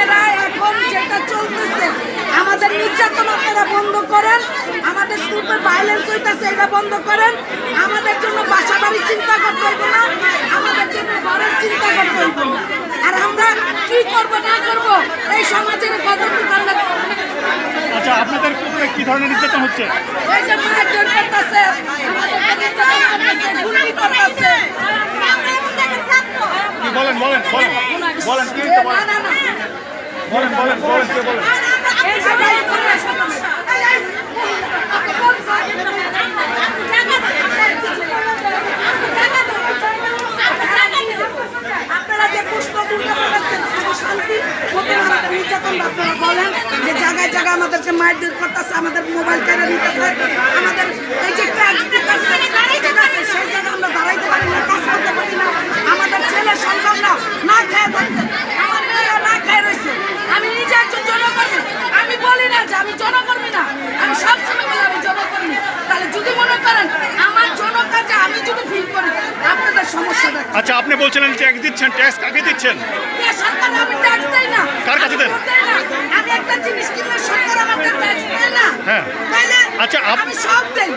আপনারা এখন যেটা চলতেছে আমাদের নির্যাতন আপনারা বন্ধ করেন, আমাদের গ্রুপে ভায়োলেন্স হইতেছে এটা বন্ধ করেন, আমাদের জন্য বাসা বাড়ি চিন্তা করতে হইব না, আমাদের জন্য ঘরের চিন্তা করতে হইব না। আর আমরা কি করব না করব এই সমাজের কতটুকু আমরা। আচ্ছা, আপনাদের উপরে কি ধরনের নির্যাতন হচ্ছে? এই যে মারধর করতেছে, আমাদের নির্যাতন করতেছে, গুলি করতেছে। বলেন বলেন বলেন বলেন কি হচ্ছে বলেন বলেন বলেন বলেন কে বলেন? এই যে ভাই আপনারা যে পুষ্প শান্তি নির্যাতন আপনারা বলেন যে জায়গায় জায়গায় আমাদেরকে মারধর করতেছে, আমাদের মোবাইল কেড়ে নিতেছে, আমাদের এই যে ট্যাক্স দিতেছে, সেই জায়গায় আমরা দাঁড়াইতে পারি না, কাজ করতে পারি না, আমাদের ছেলে সন্তানরা না খেয়ে থাকতে, আমার মেয়েরা না খেয়ে রয়েছে। আমি নিজে একজন জনকর্মী, আমি বলি না যে আমি জনকর্মী না, আমি সবসময় বলি আমি জনকর্মী। তাহলে যদি মনে করেন আমার জনকাজে আমি যদি ফিল করি আপনাদের সমস্যা দেখেন। আচ্ছা, আপনি বলছিলেন ট্যাক্স দিচ্ছেন, ট্যাক্স কাকে দিচ্ছেন? সরকার আমি ট্যাক্স দেই না। কার কাছে দেন? আমি একটা জিনিস কিনলে সরকার আমাকে ট্যাক্স দেয় না। হ্যাঁ। তাইলে আচ্ছা, আমি সব দেই।